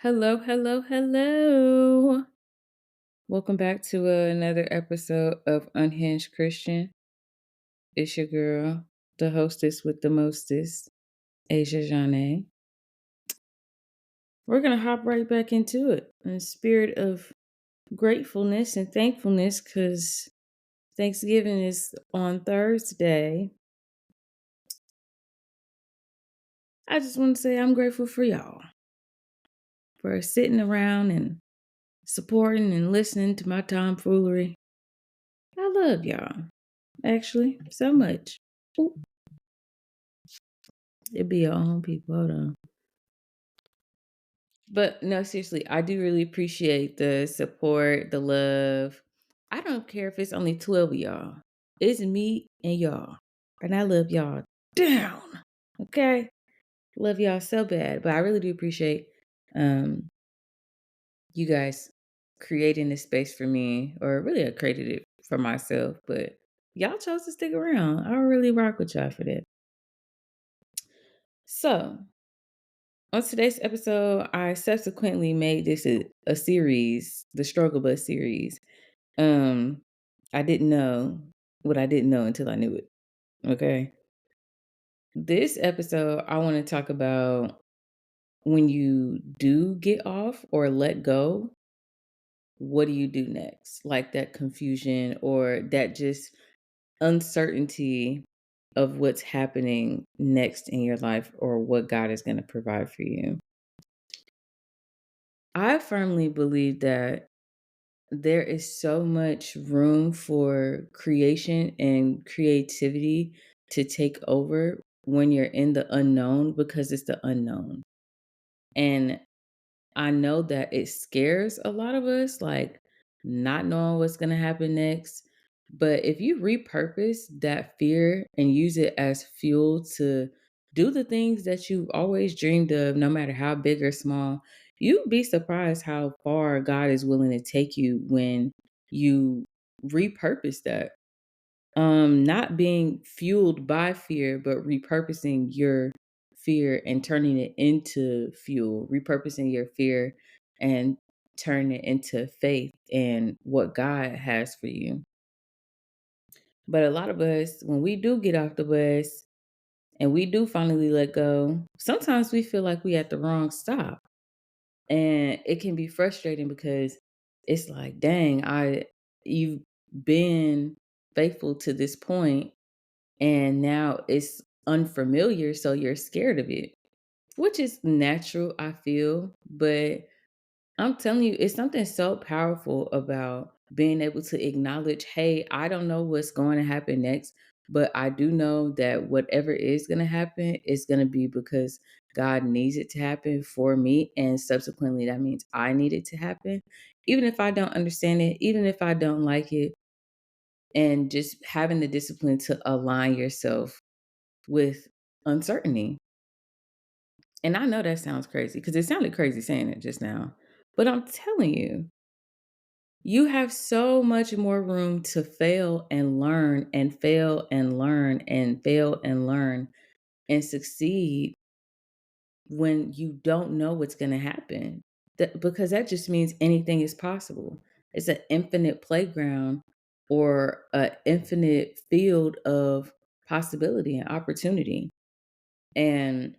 Hello, hello, hello. Welcome back to another episode of Unhinged Christian. It's your girl, the hostess with the mostest, Asia Janae. We're going to hop right back into it in the spirit of gratefulness and thankfulness because Thanksgiving is on Thursday. I just want to say I'm grateful for y'all for sitting around and supporting and listening to my tomfoolery. I love y'all, actually, so much. Ooh. It'd be your own people. Hold on. But no, seriously, I do really appreciate the support, the love. I don't care if it's only 12 of y'all. It's me and y'all. And I love y'all down. Okay? Love y'all so bad. But I really do appreciate um you guys creating this space for me. Or really I created it for myself. But y'all chose to stick around. I really rock with y'all for that. So on today's episode, I subsequently made this a series, the Struggle Bus series. Um, I didn't know what I didn't know until I knew it. Okay. This episode, I want to talk about when you do get off or let go, what do you do next? Like that confusion or that just uncertainty of what's happening next in your life or what God is going to provide for you. I firmly believe that there is so much room for creation and creativity to take over when you're in the unknown because it's the unknown. And I know that it scares a lot of us, like not knowing what's going to happen next. But if you repurpose that fear and use it as fuel to do the things that you've always dreamed of, no matter how big or small, you'd be surprised how far God is willing to take you when you repurpose that. Not being fueled by fear, but repurposing your fear and turning it into fuel, repurposing your fear and turning it into faith and what God has for you. But a lot of us, when we do get off the bus and we do finally let go, sometimes we feel like we at the wrong stop. And it can be frustrating because it's like, dang, you've been faithful to this point and now it's unfamiliar, so you're scared of it, which is natural, I feel. But I'm telling you, it's something so powerful about being able to acknowledge, hey, I don't know what's going to happen next, but I do know that whatever is going to happen is going to be because God needs it to happen for me. And subsequently, that means I need it to happen. Even if I don't understand it, even if I don't like it, and just having the discipline to align yourself with uncertainty. And I know that sounds crazy because it sounded crazy saying it just now. But I'm telling you, you have so much more room to fail and learn and fail and learn and fail and learn and succeed when you don't know what's going to happen. Because that just means anything is possible. It's an infinite playground or an infinite field of possibility and opportunity. And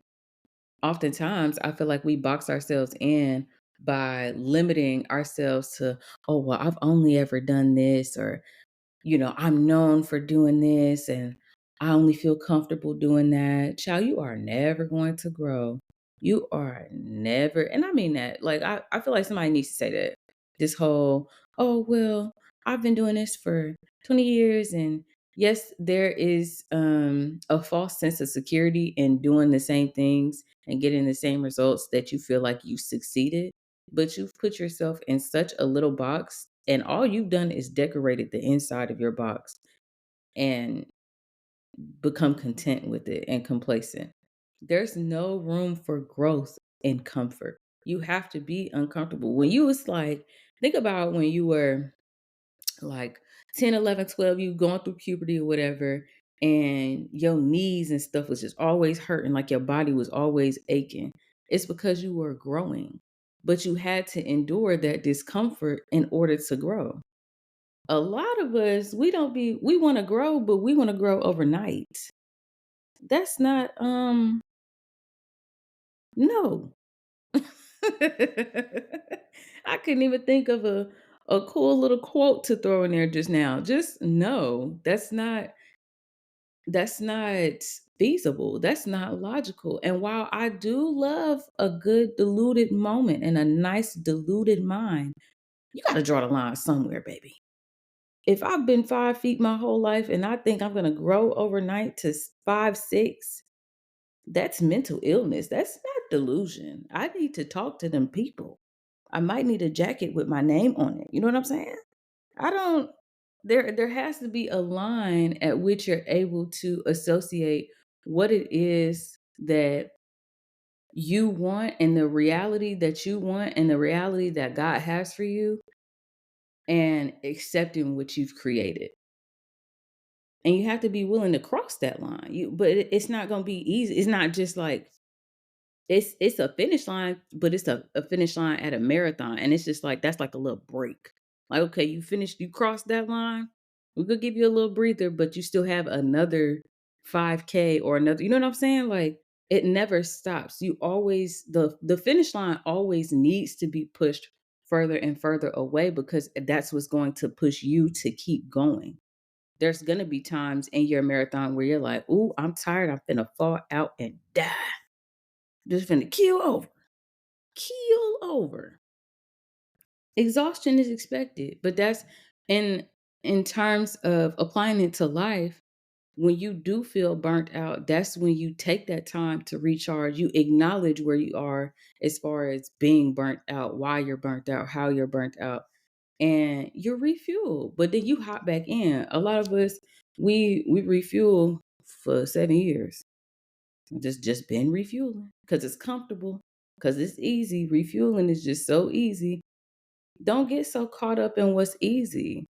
oftentimes I feel like we box ourselves in by limiting ourselves to, oh, well, I've only ever done this, or, I'm known for doing this and I only feel comfortable doing that. Child, you are never going to grow. You are never, and I mean that, like, I feel like somebody needs to say that. This whole, oh, well, I've been doing this for 20 years. And yes, there is a false sense of security in doing the same things and getting the same results that you feel like you succeeded, but you've put yourself in such a little box and all you've done is decorated the inside of your box and become content with it and complacent. There's no room for growth and comfort. You have to be uncomfortable. When you was like, think about when you were like 10, 11, 12, you going through puberty or whatever, and your knees and stuff was just always hurting, like your body was always aching. It's because you were growing. but you had to endure that discomfort in order to grow. A lot of us, we want to grow, but we want to grow overnight. That's not no. I couldn't even think of a cool little quote to throw in there just now. Just no. That's not feasible. That's not logical. And while I do love a good diluted moment and a nice diluted mind, you got to draw the line somewhere, baby. If I've been 5 feet my whole life and I think I'm going to grow overnight to 5, 6, that's mental illness. That's not delusion. I need to talk to them people. I might need a jacket with my name on it. You know what I'm saying? I don't there has to be a line at which you're able to associate what it is that you want and the reality that you want and the reality that God has for you and accepting what you've created. And you have to be willing to cross that line. It's not going to be easy. It's not just like it's a finish line, but it's a finish line at a marathon, and it's just like that's like a little break. Like, okay, you finished, you crossed that line. We could give you a little breather, but you still have another 5K or another. You know what I'm saying? Like it never stops. You always the finish line always needs to be pushed further and further away because that's what's going to push you to keep going. There's gonna be times in your marathon where you're like, "Ooh, I'm tired. I'm finna fall out and die." Just finna keel over. Keel over. Exhaustion is expected, but that's in in terms of applying it to life, when you do feel burnt out, that's when you take that time to recharge. You acknowledge where you are as far as being burnt out, why you're burnt out, how you're burnt out, and you refuel. But then you hop back in. A lot of us, we refuel for 7 years. Just been refueling because it's comfortable, because it's easy. Refueling is just so easy. Don't get so caught up in what's easy.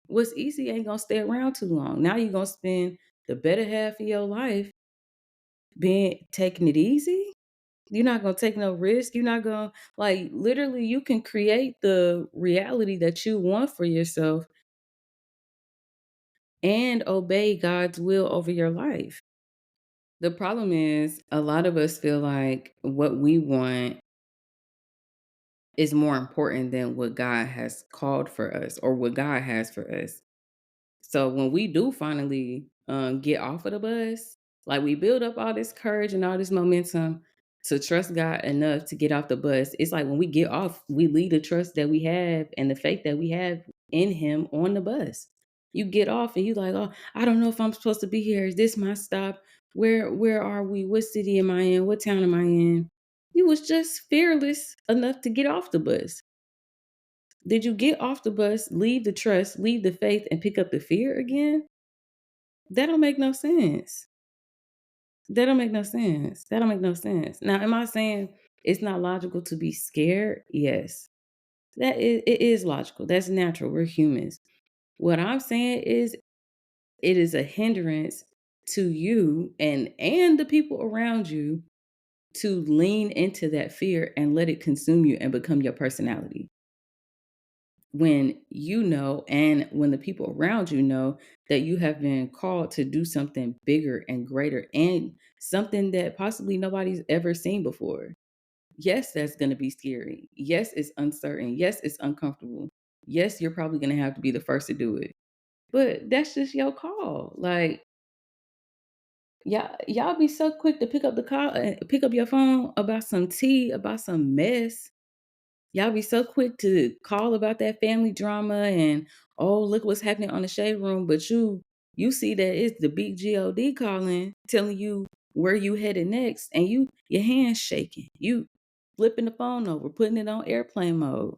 What's easy ain't gonna stay around too long. Now you're gonna spend the better half of your life being taking it easy. You're not gonna take no risk. You're not gonna like literally you can create the reality that you want for yourself and obey God's will over your life. The problem is a lot of us feel like what we want is more important than what God has called for us or what God has for us. So when we do finally get off of the bus, like we build up all this courage and all this momentum to trust God enough to get off the bus. It's like when we get off, we leave the trust that we have and the faith that we have in Him on the bus. You get off and you like, oh, I don't know if I'm supposed to be here. Is this my stop? Where are we? What city am I in? What town am I in? You was just fearless enough to get off the bus. Did you get off the bus, leave the trust, leave the faith, and pick up the fear again? That don't make no sense. That don't make no sense. That don't make no sense. Now, am I saying it's not logical to be scared? Yes. It is logical. That's natural. We're humans. What I'm saying is it is a hindrance to you and the people around you to lean into that fear and let it consume you and become your personality. When you know and when the people around you know that you have been called to do something bigger and greater and something that possibly nobody's ever seen before. Yes, that's going to be scary. Yes, it's uncertain. Yes, it's uncomfortable. Yes, you're probably going to have to be the first to do it. But that's just your call. Like y'all be so quick to pick up the call, pick up your phone about some tea, about some mess. Y'all be so quick to call about that family drama and oh look what's happening on the shade room, but you see that it's the big God calling, telling you where you headed next, and your hands shaking. You flipping the phone over, putting it on airplane mode.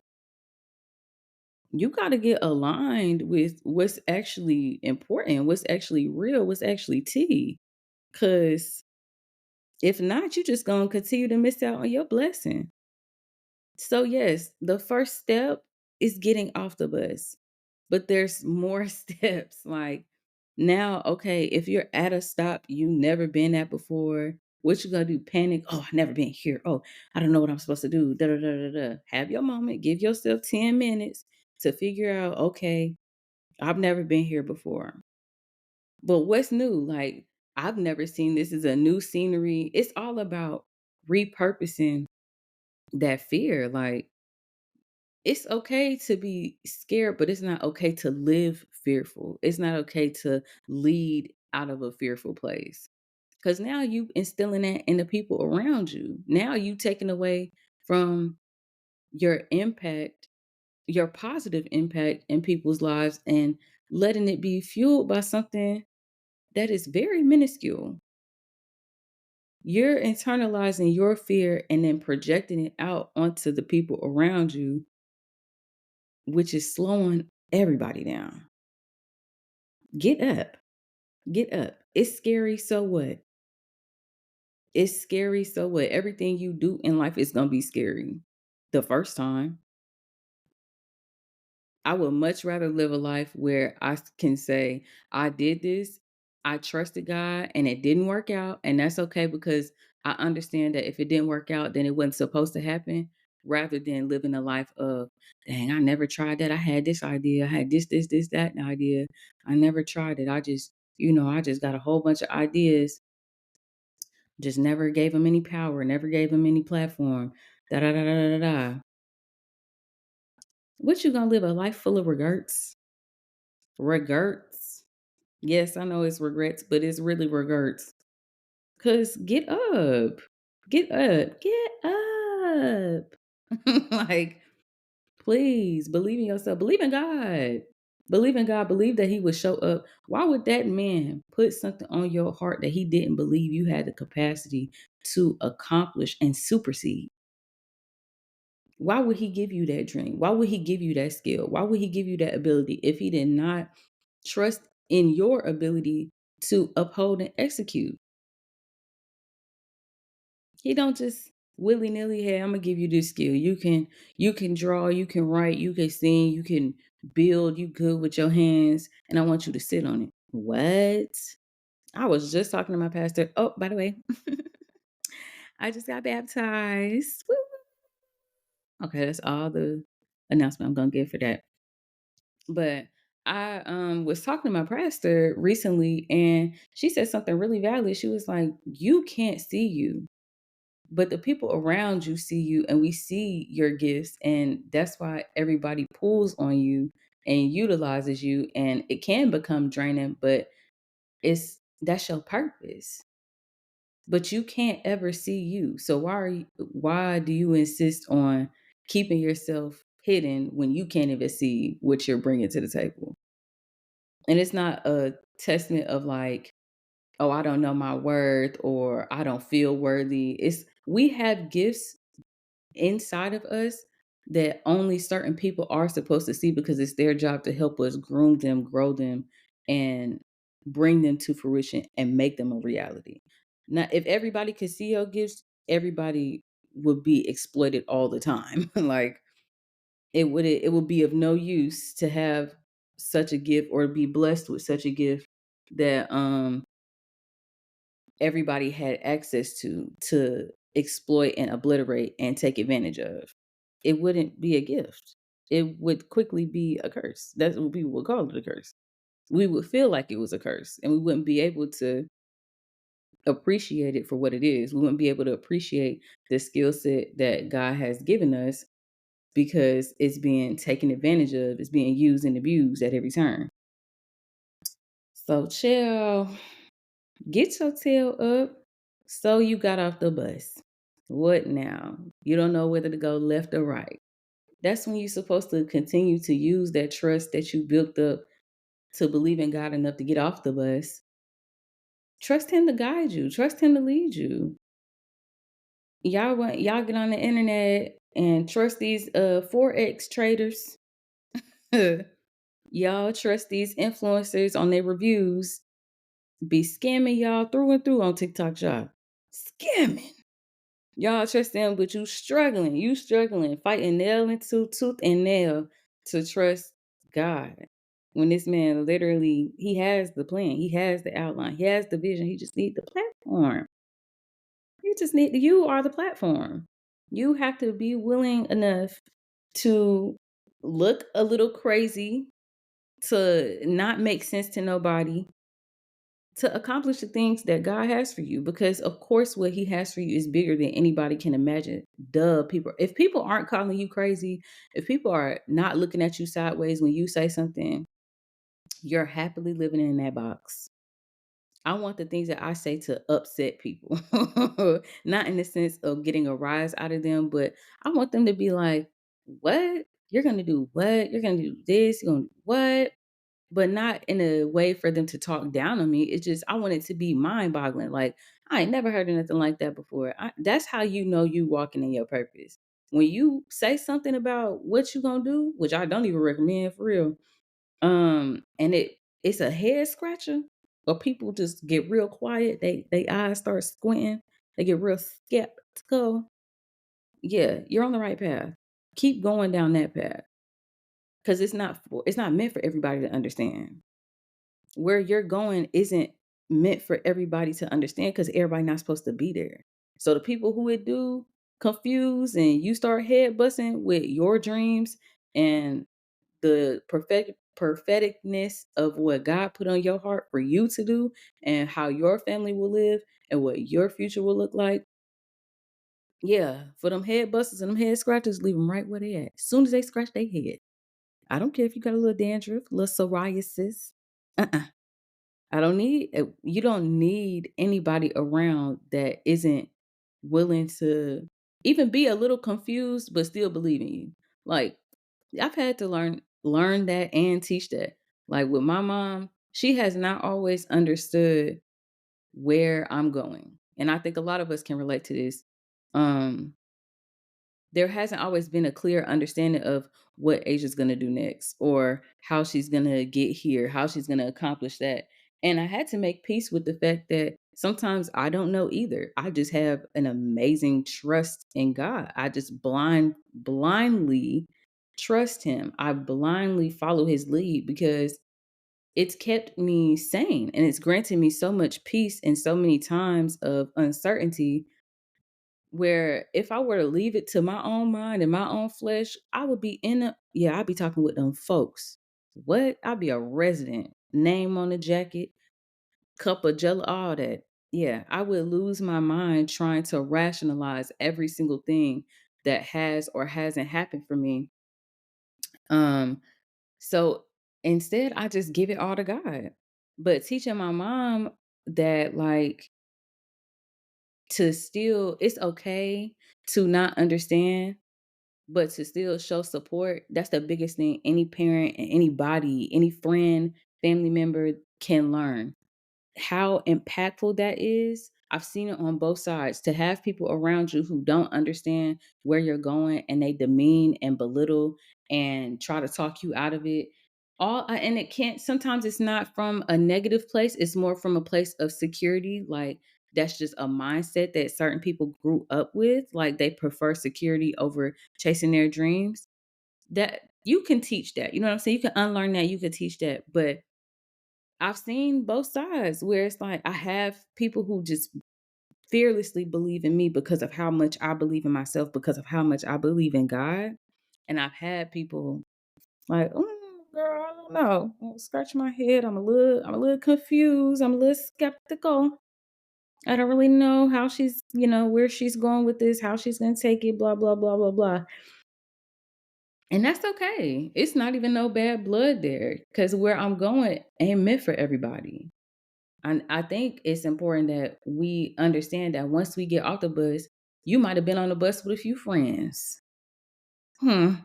You got to get aligned with what's actually important, what's actually real, what's actually tea. Cause if not, you just gonna continue to miss out on your blessing. So yes, the first step is getting off the bus. But there's more steps. Like now, okay, if you're at a stop you never been at before, What you gonna do? Panic? Oh, I never been here. Oh, I don't know what I'm supposed to do. Da da da da da. Have your moment. Give yourself 10 minutes to figure out. Okay, I've never been here before. But what's new? Like I've never seen this as a new scenery. It's all about repurposing that fear. Like it's okay to be scared, but it's not okay to live fearful. It's not okay to lead out of a fearful place. Because now you instilling that in the people around you. Now you taking away from your impact, your positive impact in people's lives and letting it be fueled by something that is very minuscule. You're internalizing your fear and then projecting it out onto the people around you, which is slowing everybody down. Get up. Get up. It's scary, so what? It's scary, so what? Everything you do in life is gonna be scary the first time. I would much rather live a life where can say, I did this, I trusted God, and it didn't work out. And that's okay because I understand that if it didn't work out, then it wasn't supposed to happen, rather than living a life of, dang, I never tried that. I had this idea. I had this, that idea. I never tried it. I just got a whole bunch of ideas, just never gave them any power, never gave them any platform. Da da da da da da. What you gonna live a life full of regrets? Regrets. Yes, I know it's regrets, but it's really regrets. Cause get up. Get up. Get up. Like, please believe in yourself. Believe in God. Believe in God. Believe that He would show up. Why would that man put something on your heart that he didn't believe you had the capacity to accomplish and supersede? Why would he give you that dream? Why would he give you that skill? Why would he give you that ability if he did not trust in your ability to uphold and execute? He don't just willy-nilly, hey, I'm gonna give you this skill. You can draw, you can write, you can sing, you can build, you good with your hands, and I want you to sit on it. What? I was just talking to my pastor. Oh, by the way, I just got baptized. Woo. Okay, that's all the announcement I'm gonna give for that. But I was talking to my pastor recently and she said something really valid. She was like, you can't see you, but the people around you see you and we see your gifts. And that's why everybody pulls on you and utilizes you. And it can become draining, but that's your purpose. But you can't ever see you. So why do you insist on keeping yourself hidden when you can't even see what you're bringing to the table? And it's not a testament of like, oh, I don't know my worth or I don't feel worthy. It's we have gifts inside of us that only certain people are supposed to see because it's their job to help us groom them, grow them, and bring them to fruition and make them a reality. Now, if everybody could see your gifts, everybody would be exploited all the time. Like it would be of no use to have such a gift or be blessed with such a gift that everybody had access to exploit and obliterate and take advantage of. It wouldn't be a gift. It would quickly be a curse. That's what people would call it, a curse. We would feel like it was a curse and we wouldn't be able to appreciate it for what it is. We wouldn't be able to appreciate the skill set that God has given us because it's being taken advantage of, it's being used and abused at every turn. So chill, get your tail up. So you got off the bus. What now? You don't know whether to go left or right. That's when you're supposed to continue to use that trust that you built up to believe in God enough to get off the bus. Trust Him to guide you. Trust Him to lead you. Y'all get on the internet and trust these forex traders. Y'all trust these influencers on their reviews. Be scamming y'all through and through on TikTok shop. Scamming. Y'all trust them, but you struggling, fighting nail into tooth and nail to trust God. When this man literally, he has the plan, he has the outline, he has the vision, he just needs the platform. You are the platform. You have to be willing enough to look a little crazy, to not make sense to nobody, to accomplish the things that God has for you. Because of course what he has for you is bigger than anybody can imagine. Duh, people. If people aren't calling you crazy, if people are not looking at you sideways when you say something, you're happily living in that box. I want the things that I say to upset people. Not in the sense of getting a rise out of them, but I want them to be like, "What? You're going to do what? You're going to do this, you're going to do what?" But not in a way for them to talk down on me. It's just I want it to be mind-boggling. Like, I ain't never heard of nothing like that before. That's how you know you walking in your purpose. When you say something about what you gonna do, which I don't even recommend for real, and it's a head scratcher, or people just get real quiet, they eyes start squinting, they get real skeptical. Yeah, you're on the right path. Keep going down that path. Because it's not meant for everybody to understand. Where you're going isn't meant for everybody to understand because everybody not supposed to be there. So the people who would do confused and you start head busting with your dreams and the propheticness of what God put on your heart for you to do and how your family will live and what your future will look like. Yeah, for them head busters and them head scratchers, leave them right where they at. As soon as they scratch their head, I don't care if you got a little dandruff, a little psoriasis. Uh-uh. You don't need anybody around that isn't willing to even be a little confused but still believe in you. Like, I've had to learn that and teach that. Like with my mom, she has not always understood where I'm going. And I think a lot of us can relate to this. Um there hasn't always been a clear understanding of what Asia's going to do next or how she's going to get here, how she's going to accomplish that. And I had to make peace with the fact that sometimes I don't know either. I just have an amazing trust in God. I just blindly trust him. I blindly follow his lead because it's kept me sane and it's granted me so much peace in so many times of uncertainty where if I were to leave it to my own mind and my own flesh, I would be I'd be talking with them folks. What? I'd be a resident, name on the jacket, cup of jello, all that. Yeah, I would lose my mind trying to rationalize every single thing that has or hasn't happened for me. Um, so instead I just give it all to God. But teaching my mom that like to still it's okay to not understand but to still show support, that's the biggest thing any parent and anybody, any friend, family member can learn. How impactful that is, I've seen it on both sides. To have people around you who don't understand where you're going and they demean and belittle and try to talk you out of it. And it can't, sometimes it's not from a negative place, it's more from a place of security. Like that's just a mindset that certain people grew up with. Like they prefer security over chasing their dreams. That you can teach that. You know what I'm saying? You can unlearn that, you can teach that. But I've seen both sides where it's like I have people who just fearlessly believe in me because of how much I believe in myself, because of how much I believe in God. And I've had people like, girl, I don't know. Scratch my head. I'm a little confused. I'm a little skeptical. I don't really know how she's, where she's going with this, how she's gonna take it, blah, blah, blah, blah, blah. And that's okay. It's not even no bad blood there. Cause where I'm going ain't meant for everybody. And I think it's important that we understand that once we get off the bus, you might have been on the bus with a few friends. Hmm.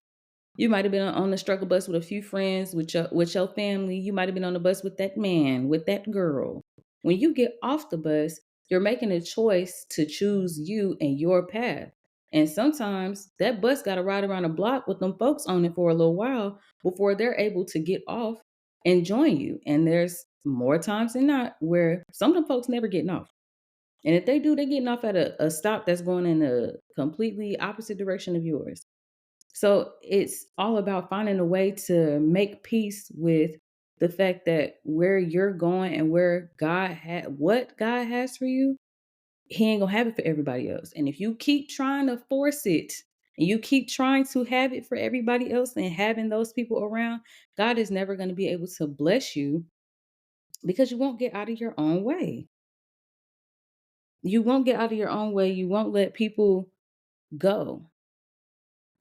You might have been on the struggle bus with a few friends, with your family. You might have been on the bus with that man, with that girl. When you get off the bus, you're making a choice to choose you and your path. And sometimes that bus got to ride around the block with them folks on it for a little while before they're able to get off and join you. And there's more times than not where some of them folks never getting off. And if they do, they're getting off at a stop that's going in a completely opposite direction of yours. So it's all about finding a way to make peace with the fact that where you're going and what God has for you, he ain't gonna have it for everybody else. And if you keep trying to force it and you keep trying to have it for everybody else and having those people around, God is never going to be able to bless you because you won't get out of your own way. You won't get out of your own way. You won't let people go.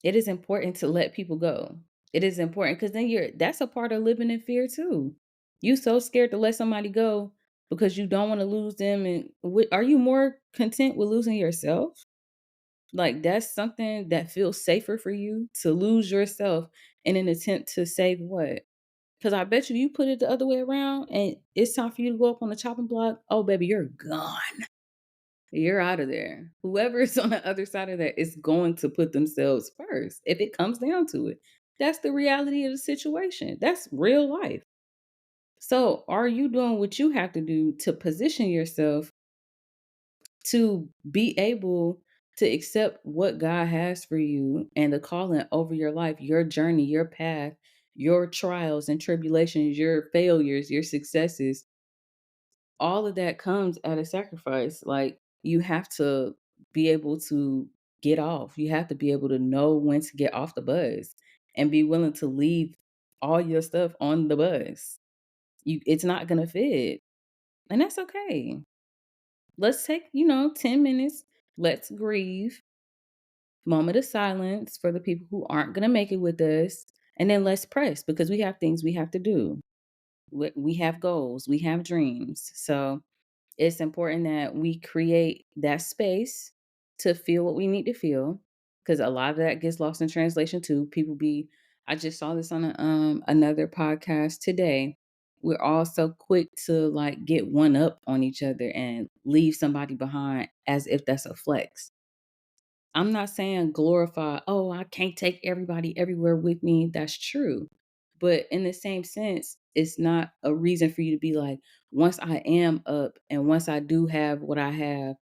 It is important to let people go. It is important because then that's a part of living in fear too. You so scared to let somebody go because you don't want to lose them. And are you more content with losing yourself? Like that's something that feels safer for you to lose yourself in an attempt to save what? Because I bet you put it the other way around and it's time for you to go up on the chopping block. Oh, baby, you're gone. You're out of there. Whoever is on the other side of that is going to put themselves first if it comes down to it. That's the reality of the situation. That's real life. So, are you doing what you have to do to position yourself to be able to accept what God has for you and the calling over your life, your journey, your path, your trials and tribulations, your failures, your successes? All of that comes at a sacrifice. Like you have to be able to get off. You have to be able to know when to get off the bus and be willing to leave all your stuff on the bus. It's not going to fit. And that's okay. Let's take, 10 minutes. Let's grieve. Moment of silence for the people who aren't going to make it with us. And then let's press because we have things we have to do. We have goals, we have dreams. So it's important that we create that space to feel what we need to feel because a lot of that gets lost in translation too. I just saw this on another podcast today. We're all so quick to like get one up on each other and leave somebody behind as if that's a flex. I'm not saying glorify, oh, I can't take everybody everywhere with me. That's true. But in the same sense, it's not a reason for you to be like, once I am up and once I do have what I have,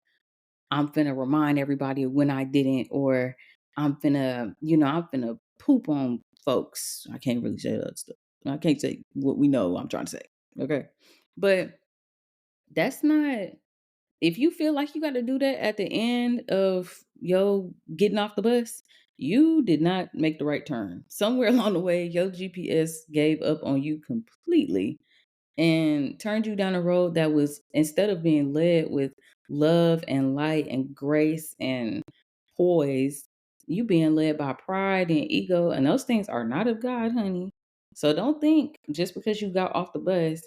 I'm finna remind everybody of when I didn't, or I'm finna poop on folks. I can't really say that stuff. I can't say what we know I'm trying to say. Okay. But that's not if you feel like you got to do that at the end of yo getting off the bus, you did not make the right turn. Somewhere along the way, your GPS gave up on you completely and turned you down a road that was instead of being led with love and light and grace and poise, you being led by pride and ego, and those things are not of God, honey. So don't think just because you got off the bus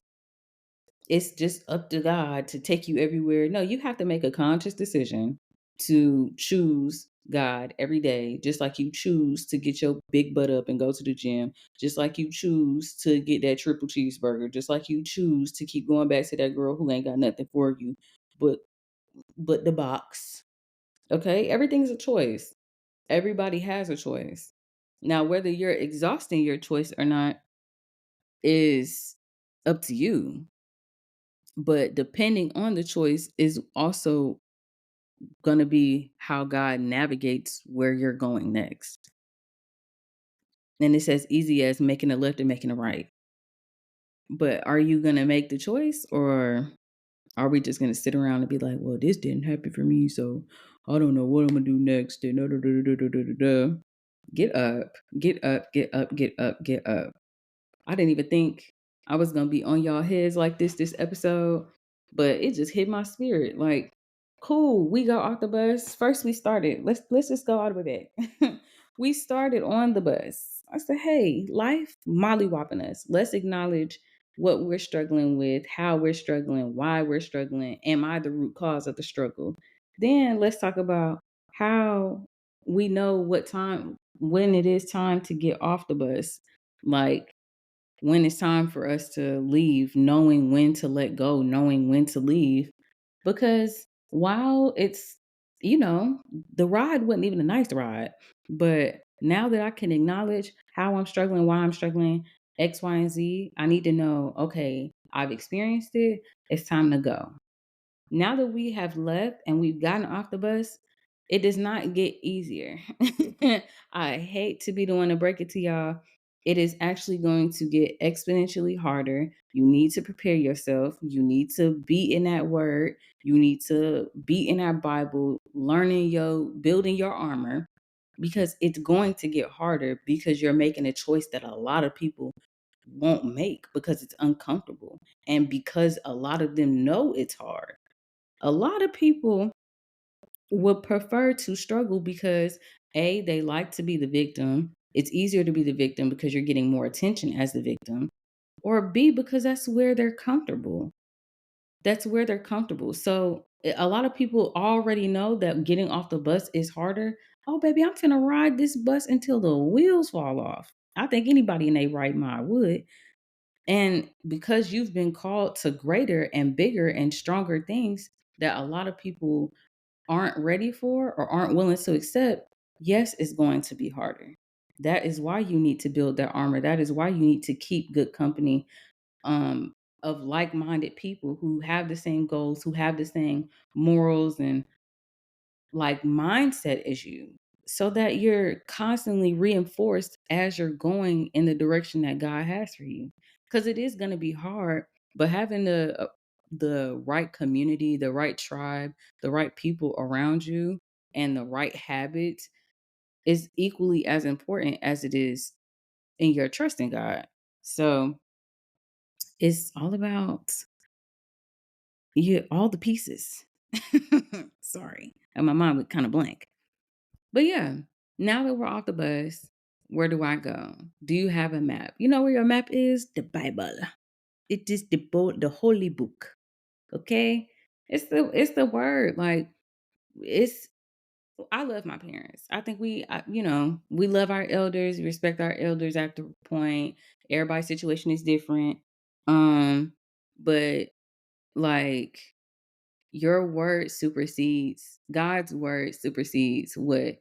it's just up to God to take you everywhere. No, you have to make a conscious decision to choose God every day, just like you choose to get your big butt up and go to the gym, just like you choose to get that triple cheeseburger, just like you choose to keep going back to that girl who ain't got nothing for you but the box. Okay? Everything's a choice. Everybody has a choice. Now, whether you're exhausting your choice or not is up to you. But depending on the choice is also going to be how God navigates where you're going next. And it's as easy as making a left and making a right. But are you going to make the choice or are we just going to sit around and be like, well, this didn't happen for me, so I don't know what I'm going to do next. And get up, get up, get up, get up, get up. I didn't even think I was gonna be on y'all heads like this episode, but it just hit my spirit. Like, cool, we got off the bus. First we started. Let's just go all the way back. We started on the bus. I said, hey, life mollywopping us. Let's acknowledge what we're struggling with, how we're struggling, why we're struggling. Am I the root cause of the struggle? Then let's talk about how we know when it is time to get off the bus. Like when it's time for us to leave, knowing when to let go, knowing when to leave. Because while the ride wasn't even a nice ride, but now that I can acknowledge how I'm struggling, why I'm struggling, X, Y, and Z, I need to know, okay, I've experienced it. It's time to go. Now that we have left and we've gotten off the bus, it does not get easier. I hate to be the one to break it to y'all, It is actually going to get exponentially harder. You need to prepare yourself. You need to be in that word. You need to be in that Bible, building your armor, because it's going to get harder because you're making a choice that a lot of people won't make because it's uncomfortable. And because a lot of them know it's hard. A lot of people would prefer to struggle because A, they like to be the victim. It's easier to be the victim because you're getting more attention as the victim. Or B, because that's where they're comfortable. That's where they're comfortable. So a lot of people already know that getting off the bus is harder. Oh, baby, I'm finna ride this bus until the wheels fall off. I think anybody in their right mind would. And because you've been called to greater and bigger and stronger things that a lot of people aren't ready for or aren't willing to accept, yes, it's going to be harder. That is why you need to build that armor. That is why you need to keep good company um, of like minded people who have the same goals, who have the same morals and like mindset as you, so that you're constantly reinforced as you're going in the direction that God has for you. Because it is going to be hard, but having the right community, the right tribe, the right people around you, and the right habits is equally as important as it is in your trust in God. So it's all about all the pieces. Sorry, and my mind went kind of blank. But yeah, now that we're off the bus, where do I go? Do you have a map? You know where your map is? The Bible. It is the holy book. Okay? It's the word. Like it's I love my parents. I think we love our elders, we respect our elders at the point. Everybody's situation is different. But like your word supersedes God's word supersedes what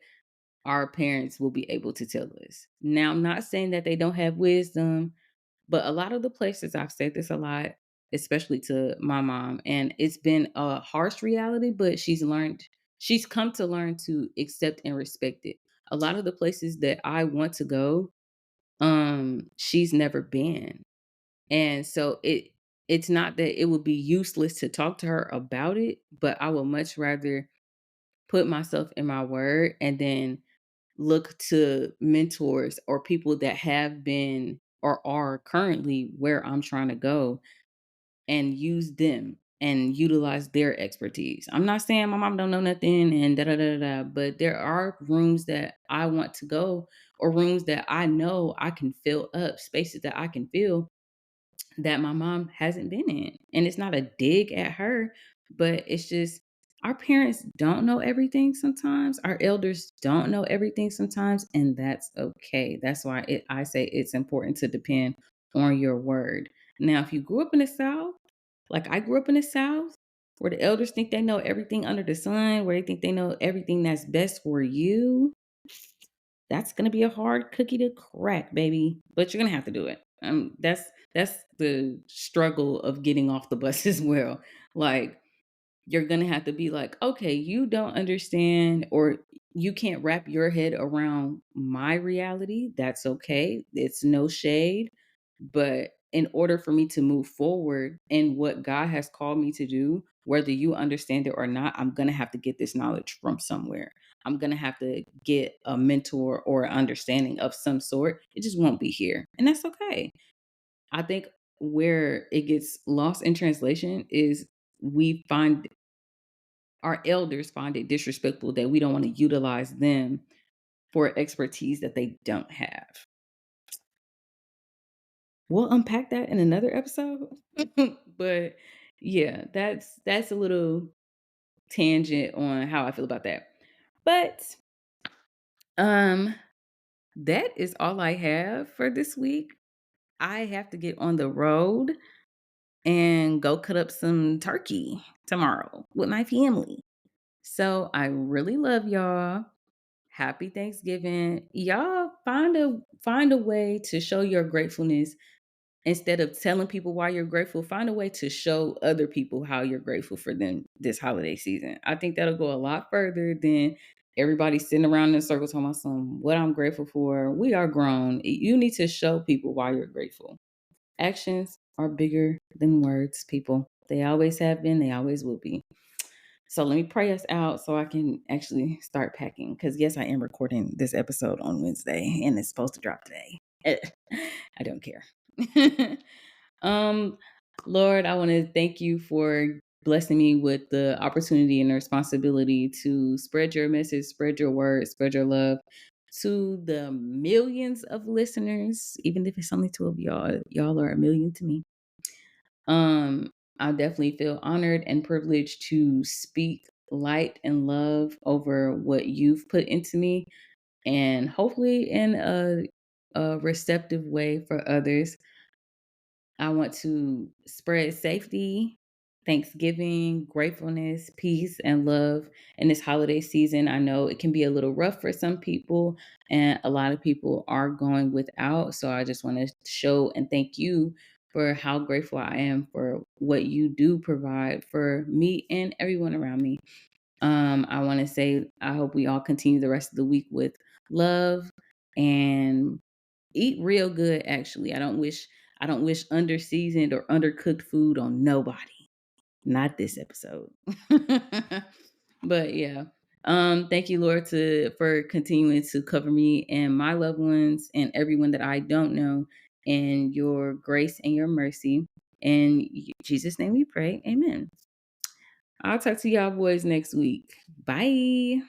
our parents will be able to tell us. Now, I'm not saying that they don't have wisdom, but a lot of the places I've said this a lot, especially to my mom, and it's been a harsh reality, but she's come to learn to accept and respect it. A lot of the places that I want to go, she's never been. And so it's not that it would be useless to talk to her about it, but I would much rather put myself in my word and then look to mentors or people that have been or are currently where I'm trying to go and use them and utilize their expertise. I'm not saying my mom don't know nothing and da da da da, but there are rooms that I want to go or rooms that I know I can fill up, spaces that I can fill that my mom hasn't been in. And it's not a dig at her, but it's just our parents don't know everything sometimes. Our elders don't know everything sometimes, and that's okay. That's why I say it's important to depend on your word. Now, if you grew up in the South, like I grew up in the South, where the elders think they know everything under the sun, where they think they know everything that's best for you, that's gonna be a hard cookie to crack, baby. But you're gonna have to do it. That's the struggle of getting off the bus as well. Like you're gonna have to be like, okay, you don't understand or you can't wrap your head around my reality. That's okay. It's no shade. But in order for me to move forward in what God has called me to do, whether you understand it or not, I'm gonna have to get this knowledge from somewhere. I'm gonna have to get a mentor or understanding of some sort. It just won't be here. And that's okay. I think where it gets lost in translation is we find our elders find it disrespectful that we don't want to utilize them for expertise that they don't have. We'll unpack that in another episode. But yeah, that's a little tangent on how I feel about that. But um that is all I have for this week. I have to get on the road and go cut up some turkey tomorrow with my family. So I really love y'all. Happy Thanksgiving. Y'all find a way to show your gratefulness instead of telling people why you're grateful. Find a way to show other people how you're grateful for them this holiday season. I think that'll go a lot further than everybody's sitting around in a circle talking about what I'm grateful for. We are grown. You need to show people why you're grateful. Actions are bigger than words, people. They always have been, they always will be. So let me pray us out so I can actually start packing. Because yes, I am recording this episode on Wednesday and it's supposed to drop today. I don't care. um, Lord, I want to thank you for blessing me with the opportunity and the responsibility to spread your message, spread your word, spread your love to the millions of listeners. Even if it's only two of y'all, y'all are a million to me. Um, I definitely feel honored and privileged to speak light and love over what you've put into me, and hopefully in a receptive way for others. I want to spread safety, thanksgiving, gratefulness, peace, and love in this holiday season. I know it can be a little rough for some people, and a lot of people are going without. So I just want to show and thank you for how grateful I am for what you do provide for me and everyone around me. I want to say I hope we all continue the rest of the week with love and eat real good. Actually, I don't wish under seasoned or undercooked food on nobody. Not this episode. But yeah. Thank you, Lord, for continuing to cover me and my loved ones and everyone that I don't know in your grace and your mercy. In Jesus' name we pray. Amen. I'll talk to y'all boys next week. Bye.